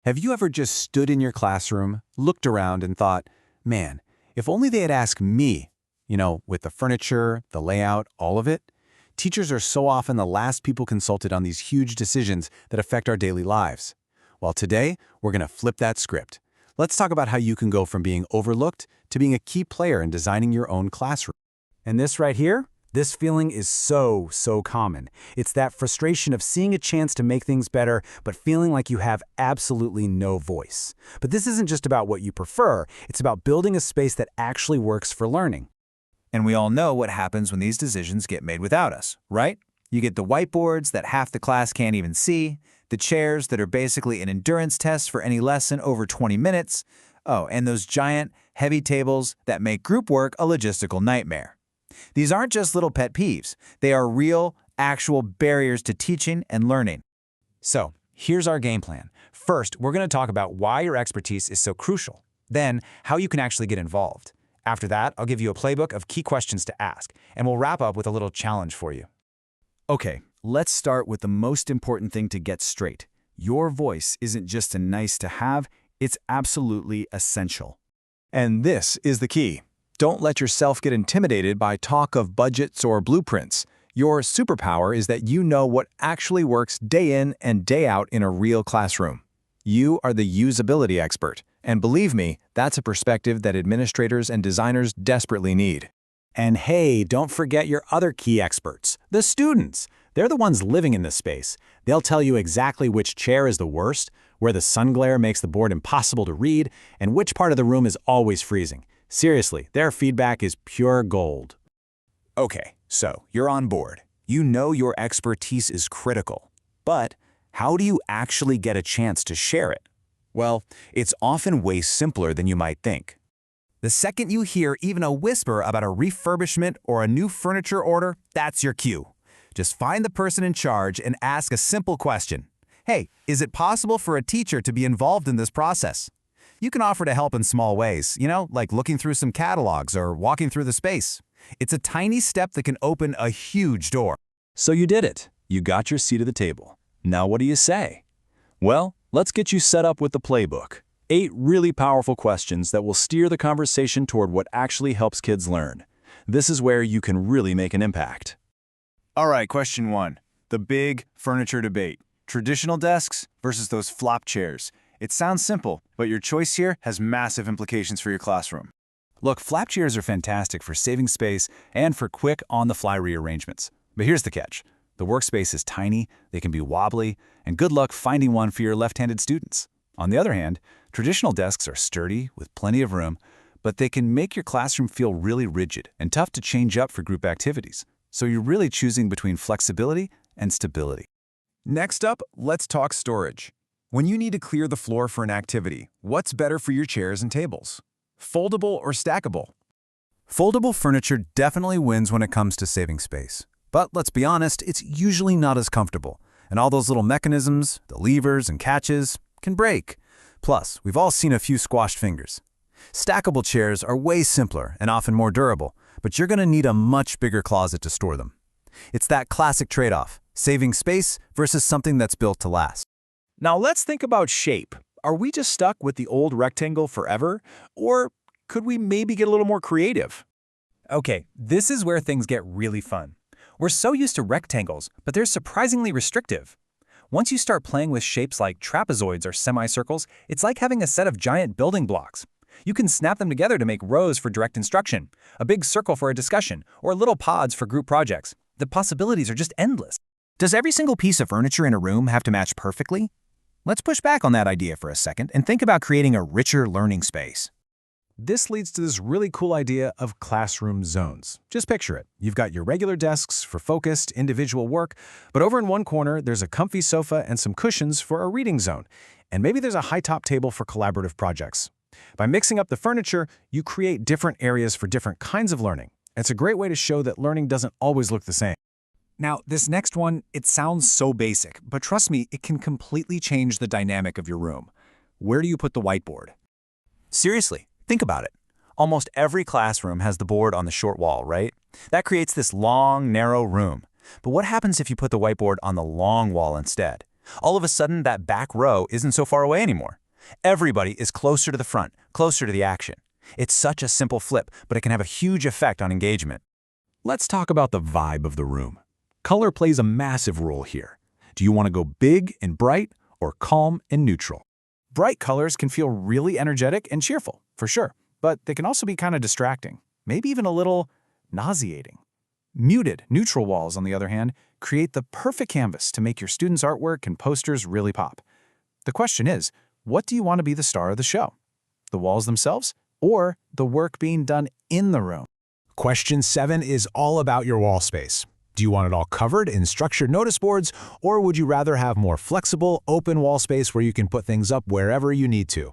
Have you ever just stood in your classroom, looked around, and thought, man, if only they had asked me, with the furniture, the layout, all of it? Teachers are so often the last people consulted on these huge decisions that affect our daily lives. Well, today, we're going to flip that script. Let's talk about how you can go from being overlooked to being a key player in designing your own classroom. And this right here, this feeling is so common. It's that frustration of seeing a chance to make things better, but feeling like you have absolutely no voice. But this isn't just about what you prefer, it's about building a space that actually works for learning. And we all know what happens when these decisions get made without us, right? You get the whiteboards that half the class can't even see, the chairs that are basically an endurance test for any lesson over 20 minutes, and those giant, heavy tables that make group work a logistical nightmare. These aren't just little pet peeves. They are real, actual barriers to teaching and learning. So, here's our game plan. First, we're going to talk about why your expertise is so crucial. Then, how you can actually get involved. After that, I'll give you a playbook of key questions to ask, and we'll wrap up with a little challenge for you. Okay, let's start with the most important thing to get straight. Your voice isn't just a nice to have, it's absolutely essential. And this is the key. Don't let yourself get intimidated by talk of budgets or blueprints. Your superpower is that you know what actually works day in and day out in a real classroom. You are the usability expert. And believe me, that's a perspective that administrators and designers desperately need. And hey, don't forget your other key experts, the students. They're the ones living in this space. They'll tell you exactly which chair is the worst, where the sun glare makes the board impossible to read, and which part of the room is always freezing. Seriously, their feedback is pure gold. Okay, so you're on board. You know your expertise is critical. But how do you actually get a chance to share it? Well, it's often way simpler than you might think. The second you hear even a whisper about a refurbishment or a new furniture order, that's your cue. Just find the person in charge and ask a simple question. Hey, is it possible for a teacher to be involved in this process? You can offer to help in small ways, like looking through some catalogs or walking through the space. It's a tiny step that can open a huge door. So you did it. You got your seat at the table. Now what do you say? Well, let's get you set up with the playbook. 8 really powerful questions that will steer the conversation toward what actually helps kids learn. This is where you can really make an impact. All right, question 1. The big furniture debate. Traditional desks versus those flop chairs. It sounds simple, but your choice here has massive implications for your classroom. Look, flap chairs are fantastic for saving space and for quick, on-the-fly rearrangements. But here's the catch. The workspace is tiny, they can be wobbly, and good luck finding one for your left-handed students. On the other hand, traditional desks are sturdy, with plenty of room, but they can make your classroom feel really rigid and tough to change up for group activities. So you're really choosing between flexibility and stability. Next up, let's talk storage. When you need to clear the floor for an activity, what's better for your chairs and tables? Foldable or stackable? Foldable furniture definitely wins when it comes to saving space. But let's be honest, it's usually not as comfortable. And all those little mechanisms, the levers and catches, can break. Plus, we've all seen a few squashed fingers. Stackable chairs are way simpler and often more durable, but you're going to need a much bigger closet to store them. It's that classic trade-off, saving space versus something that's built to last. Now let's think about shape. Are we just stuck with the old rectangle forever? Or could we maybe get a little more creative? Okay, this is where things get really fun. We're so used to rectangles, but they're surprisingly restrictive. Once you start playing with shapes like trapezoids or semicircles, it's like having a set of giant building blocks. You can snap them together to make rows for direct instruction, a big circle for a discussion, or little pods for group projects. The possibilities are just endless. Does every single piece of furniture in a room have to match perfectly? Let's push back on that idea for a second and think about creating a richer learning space. This leads to this really cool idea of classroom zones. Just picture it. You've got your regular desks for focused, individual work, but over in one corner, there's a comfy sofa and some cushions for a reading zone. And maybe there's a high-top table for collaborative projects. By mixing up the furniture, you create different areas for different kinds of learning. It's a great way to show that learning doesn't always look the same. Now, this next one, it sounds so basic, but trust me, it can completely change the dynamic of your room. Where do you put the whiteboard? Seriously, think about it. Almost every classroom has the board on the short wall, right? That creates this long, narrow room. But what happens if you put the whiteboard on the long wall instead? All of a sudden, that back row isn't so far away anymore. Everybody is closer to the front, closer to the action. It's such a simple flip, but it can have a huge effect on engagement. Let's talk about the vibe of the room. Color plays a massive role here. Do you want to go big and bright or calm and neutral? Bright colors can feel really energetic and cheerful, for sure, but they can also be kind of distracting, maybe even a little nauseating. Muted, neutral walls, on the other hand, create the perfect canvas to make your students' artwork and posters really pop. The question is, what do you want to be the star of the show? The walls themselves, or the work being done in the room? Question 7 is all about your wall space. Do you want it all covered in structured notice boards, or would you rather have more flexible, open wall space where you can put things up wherever you need to?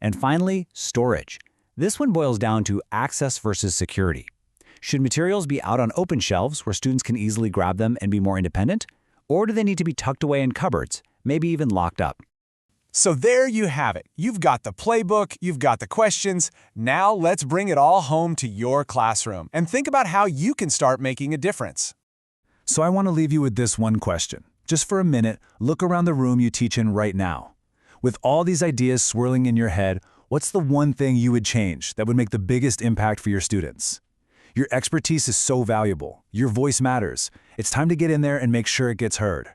And finally, storage. This one boils down to access versus security. Should materials be out on open shelves where students can easily grab them and be more independent? Or do they need to be tucked away in cupboards, maybe even locked up? So there you have it. You've got the playbook, you've got the questions. Now let's bring it all home to your classroom and think about how you can start making a difference. So I want to leave you with this one question. Just for a minute, look around the room you teach in right now. With all these ideas swirling in your head, what's the one thing you would change that would make the biggest impact for your students? Your expertise is so valuable. Your voice matters. It's time to get in there and make sure it gets heard.